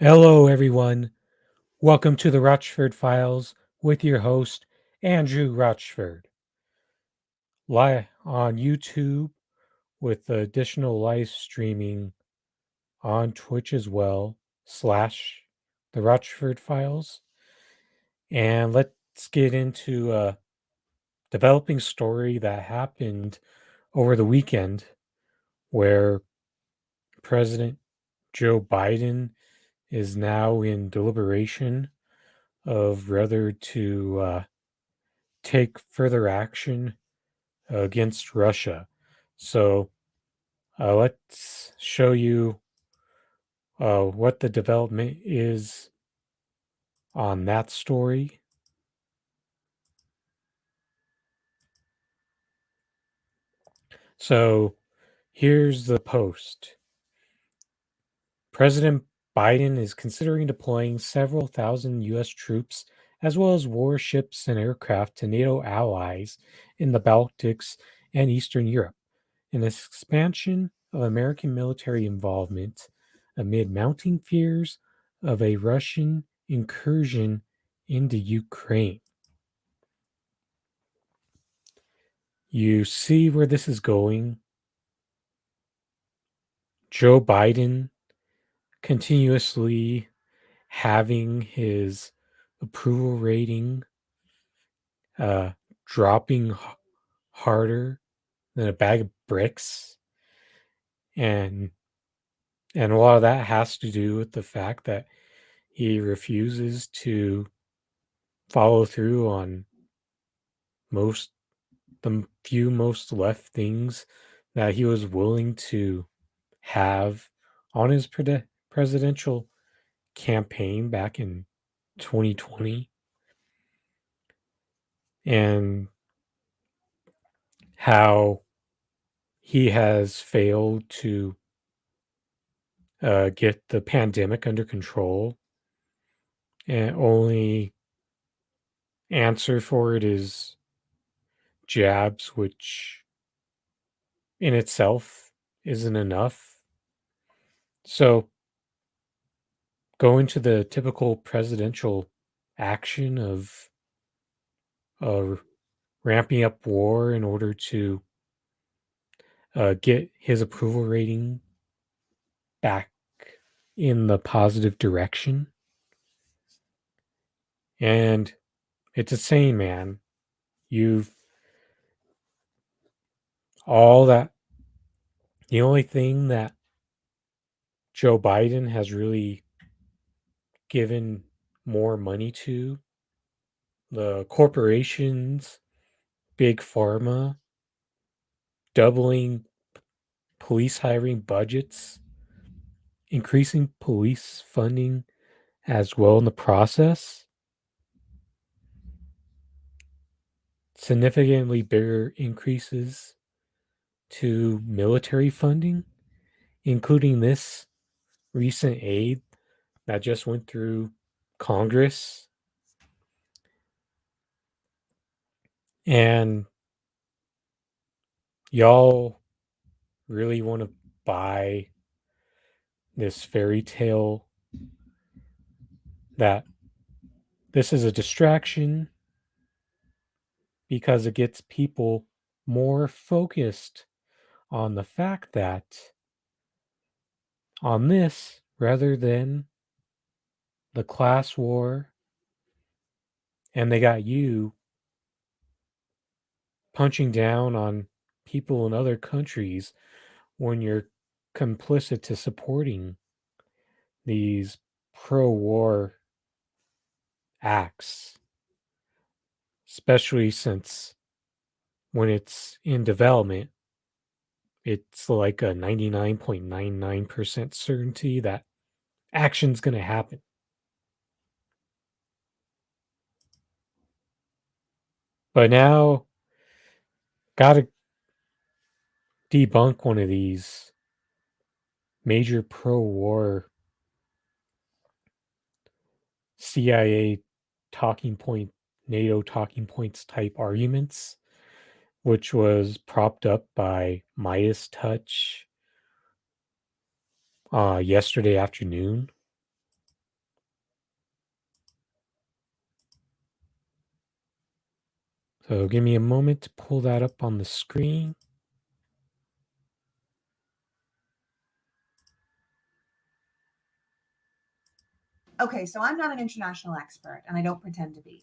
Hello, everyone. Welcome to the Rochford Files with your host, Andrew Rochford. Live on YouTube with additional live streaming on Twitch as well, slash the Rochford Files. And let's get into a developing story that happened over the weekend where President Joe Biden is now in deliberation of whether to take further action against Russia. So let's show you what the development is on that story. So here's the post. President Biden is considering deploying several thousand U.S. troops as well as warships and aircraft to NATO allies in the Baltics and Eastern Europe, an expansion of American military involvement amid mounting fears of a Russian incursion into Ukraine. You see where this is going. Joe Biden continuously having his approval rating uh, dropping harder than a bag of bricks. And a lot of that has to do with the fact that he refuses to follow through on most the few most left things that he was willing to have on his presidential campaign back in 2020, and how he has failed to get the pandemic under control, and only answer for it is jabs, which in itself isn't enough. So, going to the typical presidential action of uh, ramping up war in order to get his approval rating back in the positive direction. And it's insane, man. You've all that. The only thing that Joe Biden has really given more money to, the corporations, big pharma, doubling police hiring budgets, increasing police funding as well in the process, significantly bigger increases to military funding, including this recent aid that just went through Congress. And y'all really want to buy this fairy tale that this is a distraction because it gets people more focused on the fact that on this rather than the class war, and they got you punching down on people in other countries when you're complicit to supporting these pro-war acts, especially since when it's in development, it's like a 99.99% certainty that action's going to happen. But now, got to debunk one of these major pro-war CIA talking point, NATO talking points type arguments, which was propped up by MeidasTouch yesterday afternoon. So give me a moment to pull that up on the screen. Okay, so I'm not an international expert, and I don't pretend to be.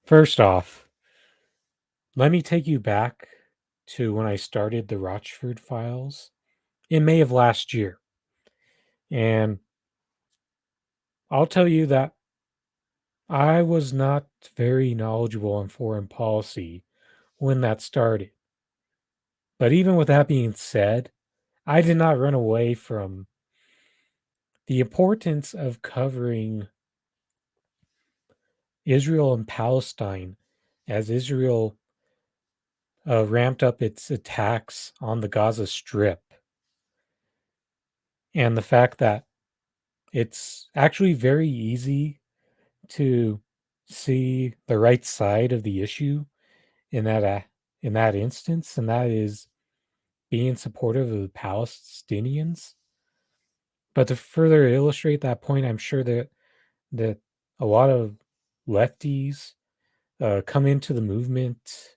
First off, let me take you back to when I started the Rochford files in May of last year. And I'll tell you that I was not very knowledgeable on foreign policy when that started. But even with that being said, I did not run away from the importance of covering Israel and Palestine as Israel ramped up its attacks on the Gaza Strip, and the fact that it's actually very easy to see the right side of the issue in that instance, and that is being supportive of the Palestinians. But to further illustrate that point, I'm sure that a lot of lefties come into the movement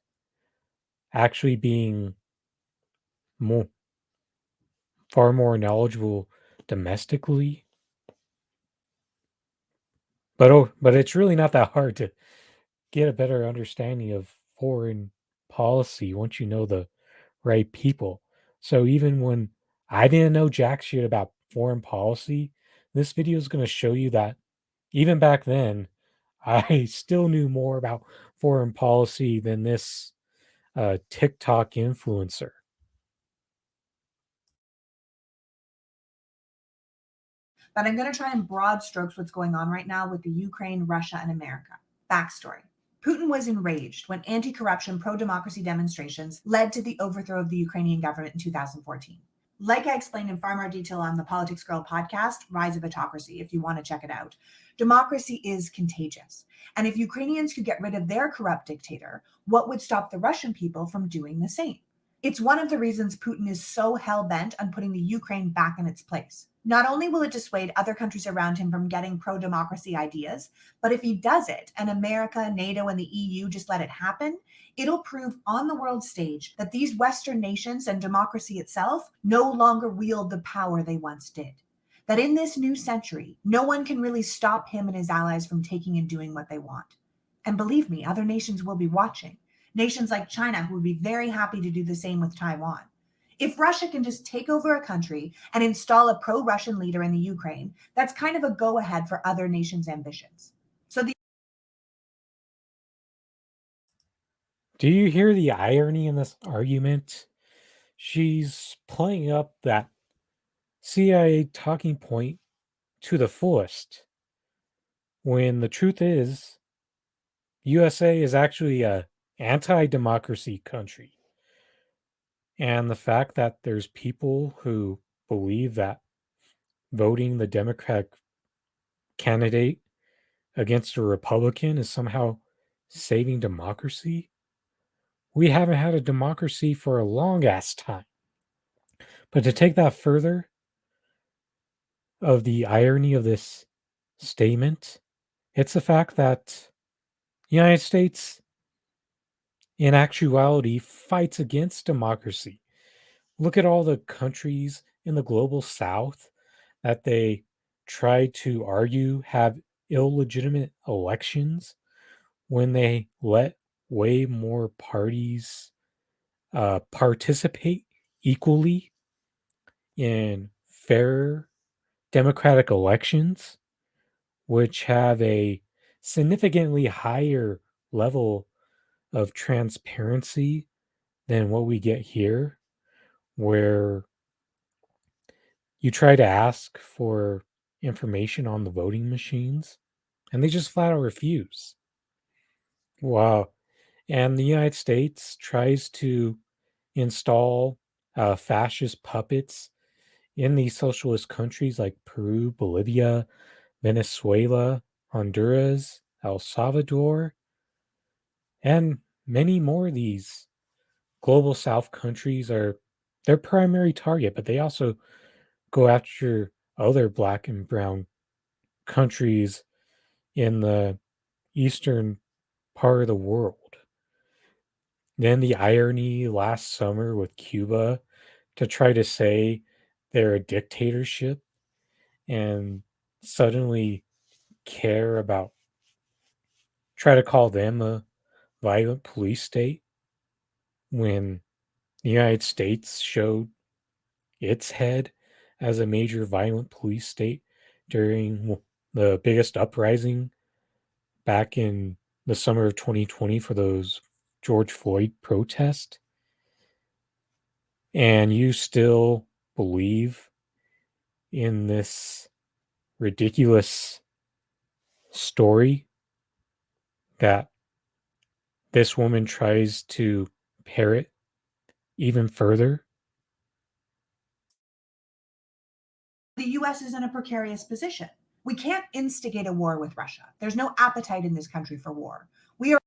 actually being more far more knowledgeable domestically. But it's really not that hard to get a better understanding of foreign policy once you know the right people. So even when I didn't know jack shit about foreign policy, this video is going to show you that even back then, I still knew more about foreign policy than this TikTok influencer. But I'm going to try in broad strokes what's going on right now with the Ukraine, Russia, and America. Backstory. Putin was enraged when anti corruption, pro democracy demonstrations led to the overthrow of the Ukrainian government in 2014. Like I explained in far more detail on the Politics Girl podcast, Rise of Autocracy, if you want to check it out, democracy is contagious. And if Ukrainians could get rid of their corrupt dictator, what would stop the Russian people from doing the same? It's one of the reasons Putin is so hell bent on putting the Ukraine back in its place. Not only will it dissuade other countries around him from getting pro democracy ideas, but if he does it and America, NATO, and the EU just let it happen, it'll prove on the world stage that these Western nations and democracy itself no longer wield the power they once did. That in this new century, no one can really stop him and his allies from taking and doing what they want. And believe me, other nations will be watching. Nations like China, who would be very happy to do the same with Taiwan. If Russia can just take over a country and install a pro Russian leader in the Ukraine, that's kind of a go ahead for other nations' ambitions. So the Do you hear the irony in this argument? She's playing up that CIA talking point to the fullest, when the truth is, USA is actually a anti-democracy country. And the fact that there's people who believe that voting the Democratic candidate against a Republican is somehow saving democracy. We haven't had a democracy for a long ass time. But to take that further, of the irony of this statement, it's the fact that the United States, in actuality, fights against democracy. Look at all the countries in the global south that they try to argue have illegitimate elections when they let way more parties participate equally in fair democratic elections, which have a significantly higher level of transparency than what we get here, where you try to ask for information on the voting machines and they just flat out refuse. Wow. And the United States tries to install fascist puppets in these socialist countries like Peru, Bolivia, Venezuela, Honduras, El Salvador, and many more of these global south countries are their primary target, but they also go after other black and brown countries in the eastern part of the world. Then the irony last summer with Cuba to try to say they're a dictatorship and suddenly care about, try to call them a violent police state when the United States showed its head as a major violent police state during the biggest uprising back in the summer of 2020 for those George Floyd protests. And you still believe in this ridiculous story that this woman tries to parrot even further. The US is in a precarious position. We can't instigate a war with Russia. There's no appetite in this country for war. We are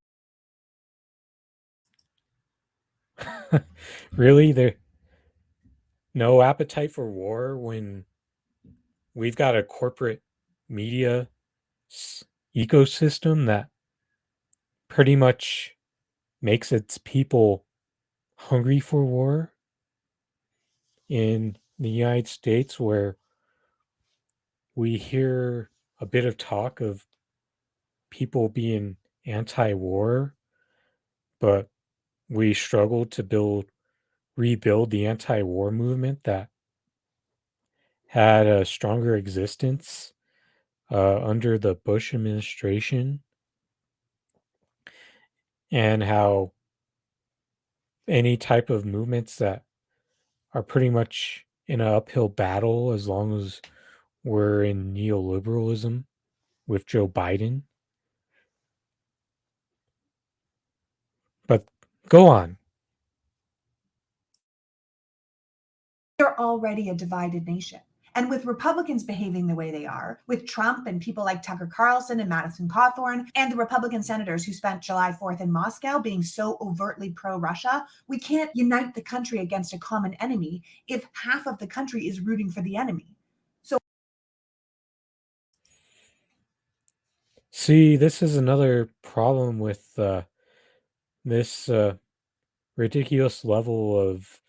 Really? There no appetite for war when we've got a corporate media ecosystem that pretty much makes its people hungry for war in the United States, where we hear a bit of talk of people being anti war, but we struggle to rebuild the anti war movement that had a stronger existence under the Bush administration, and how any type of movements that are pretty much in an uphill battle as long as we're in neoliberalism with Joe Biden. But go on. already a divided nation. And with Republicans behaving the way they are, with Trump and people like Tucker Carlson and Madison Cawthorn, and the Republican senators who spent July 4th in Moscow being so overtly pro Russia, we can't unite the country against a common enemy if half of the country is rooting for the enemy. So, See, this is another problem with this ridiculous level of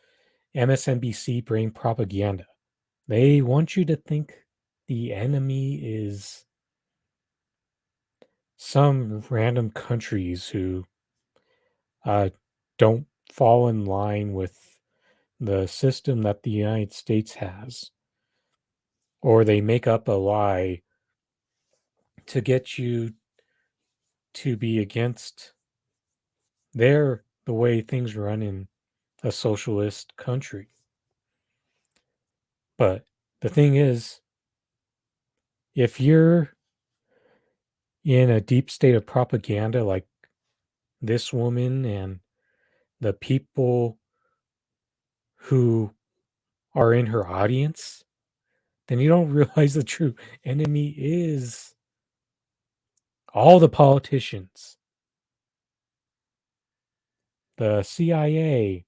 MSNBC brain propaganda. They want you to think the enemy is some random countries who uh, don't fall in line with the system that the United States has, or they make up a lie to get you to be against the way things run in a socialist country. But the thing is, if you're in a deep state of propaganda like this woman and the people who are in her audience, then you don't realize the true enemy is all the politicians, the CIA,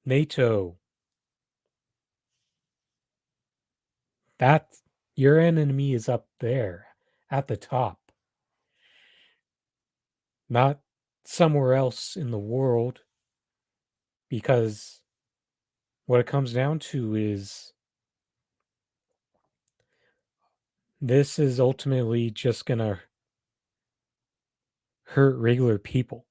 NATO. That your enemy is up there at the top, not somewhere else in the world, because what it comes down to is this is ultimately just going to hurt regular people.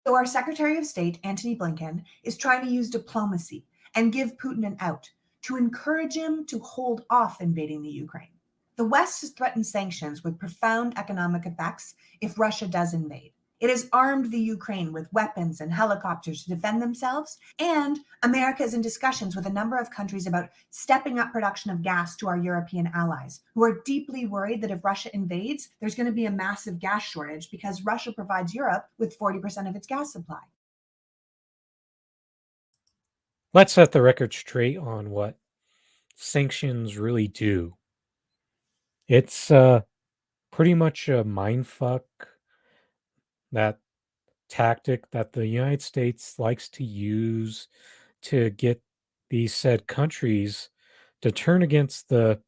so our Secretary of State, Antony Blinken, is trying to use diplomacy and give Putin an out to encourage him to hold off invading the Ukraine. The West has threatened sanctions with profound economic effects if Russia does invade. It has armed the Ukraine with weapons and helicopters to defend themselves, and America is in discussions with a number of countries about stepping up production of gas to our European allies, who are deeply worried that if Russia invades, there's going to be a massive gas shortage because Russia provides Europe with 40% of its gas supply. Let's set the record straight on what sanctions really do. It's pretty much a mindfuck, that tactic that the United States likes to use to get these said countries to turn against the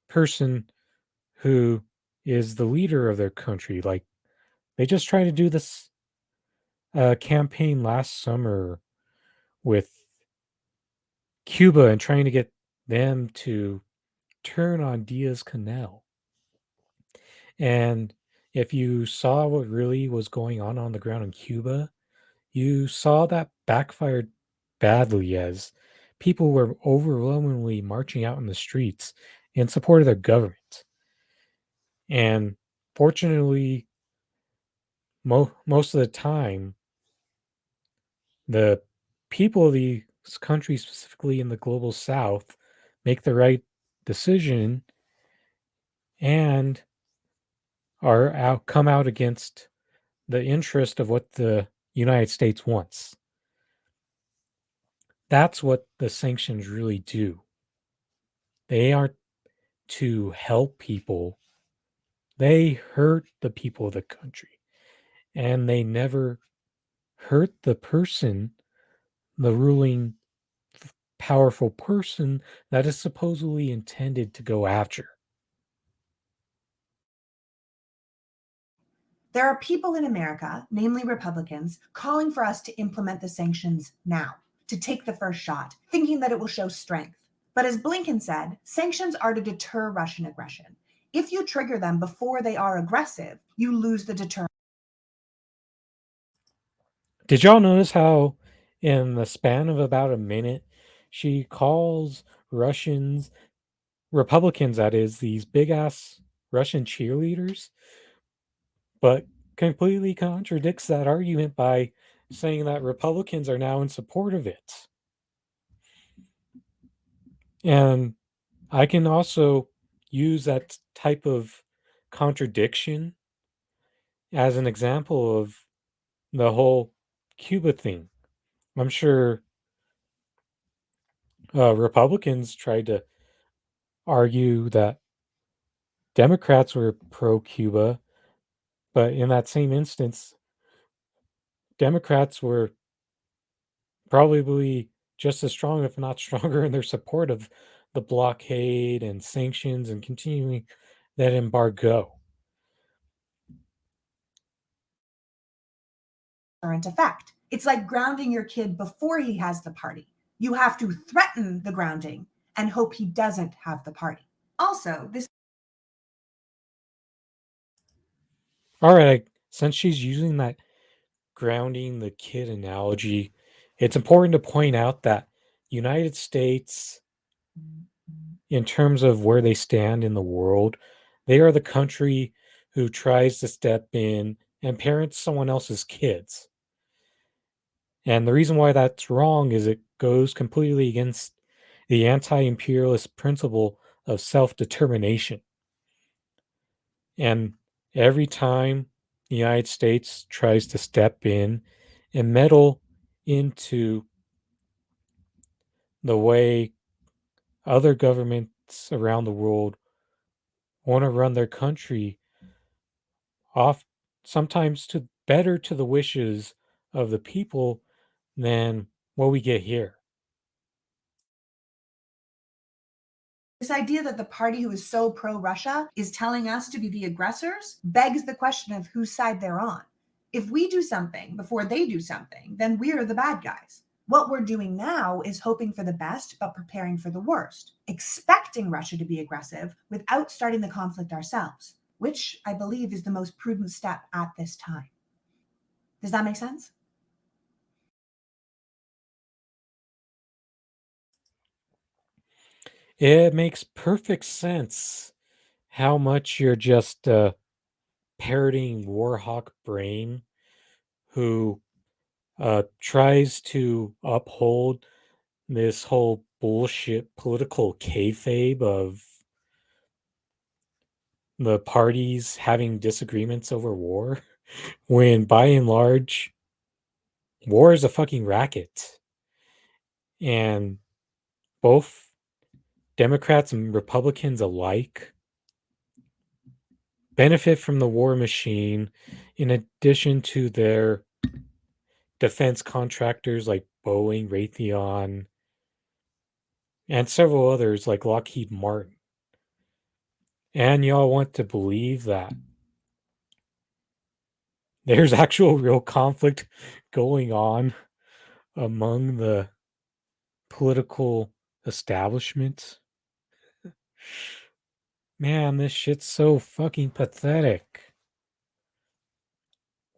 person who is the leader of their country. Like they just tried to do this campaign last summer with Cuba and trying to get them to turn on Diaz Canel. And if you saw what really was going on the ground in Cuba, you saw that backfired badly as people were overwhelmingly marching out in the streets in support of their government. And fortunately, most of the time, the people of these countries, specifically in the global south, make the right decision and come out against the interest of what the United States wants. That's what the sanctions really do. They aren't to help people, they hurt the people of the country. And they never hurt the person, the ruling powerful person that is supposedly intended to go after. There are people in America, namely Republicans, calling for us to implement the sanctions now, to take the first shot, thinking that it will show strength. But as Blinken said, sanctions are to deter Russian aggression. If you trigger them before they are aggressive, you lose the deterrent. Did y'all notice how, in the span of about a minute, she calls Russians, Republicans, that is, these big ass Russian cheerleaders, but completely contradicts that argument by saying that Republicans are now in support of it. And I can also use that type of contradiction as an example of the whole Cuba thing. I'm sure Republicans tried to argue that Democrats were pro Cuba, but in that same instance, Democrats were probably just as strong, if not stronger, in their support of the blockade and sanctions and continuing that embargo. Effect. It's like grounding your kid before he has the party. You have to threaten the grounding and hope he doesn't have the party. Also, this All right, since she's using that grounding the kid analogy, it's important to point out that United States, in terms of where they stand in the world, they are the country who tries to step in and parent someone else's kids. And the reason why that's wrong is it goes completely against the anti imperialist principle of self determination. And every time the United States tries to step in and meddle into the way other governments around the world want to run their country, off sometimes to better to the wishes of the people than what we get here. This idea that the party who is so pro Russia is telling us to be the aggressors begs the question of whose side they're on. If we do something before they do something, then we're the bad guys. What we're doing now is hoping for the best, but preparing for the worst, expecting Russia to be aggressive without starting the conflict ourselves, which I believe is the most prudent step at this time. Does that make sense? It makes perfect sense how much you're just parroting Warhawk Brain, who tries to uphold this whole bullshit political kayfabe of the parties having disagreements over war, when by and large, war is a fucking racket. And both Democrats and Republicans alike benefit from the war machine in addition to their defense contractors like Boeing, Raytheon, and several others like Lockheed Martin. And y'all want to believe that there's actual real conflict going on among the political establishment? Man, this shit's so fucking pathetic.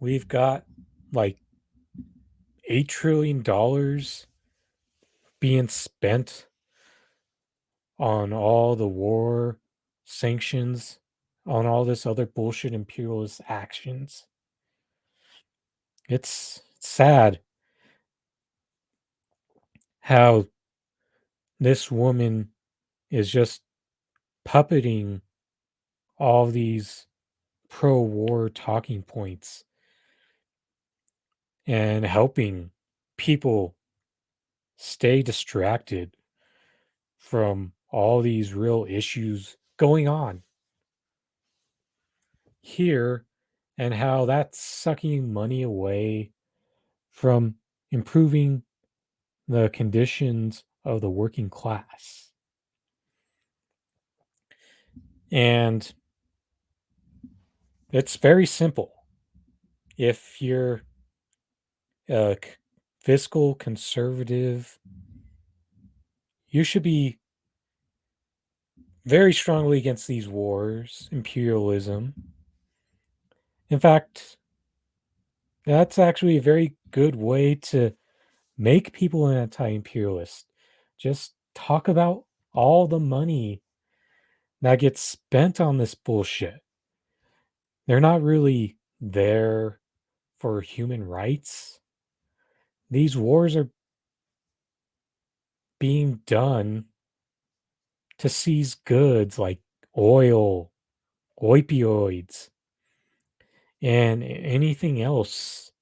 We've got like $8 trillion being spent on all the war sanctions, on all this other bullshit imperialist actions. It's sad how this woman is just puppeting all these pro war talking points and helping people stay distracted from all these real issues going on here, and how that's sucking money away from improving the conditions of the working class. And it's very simple. If you're a fiscal conservative, you should be very strongly against these wars, imperialism. In fact, that's actually a very good way to make people an anti imperialist. Just talk about all the money that gets spent on this bullshit. They're not really there for human rights. These wars are being done to seize goods like oil, opioids, and anything else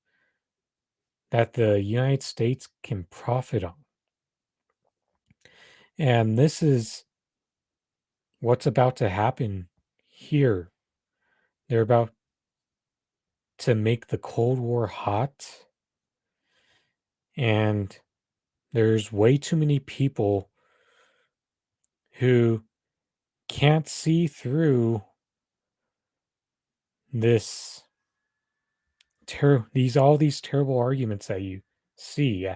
that the United States can profit on. And this is what's about to happen here. They're about to make the Cold War hot, and there's way too many people who can't see through this these all these terrible arguments that you see.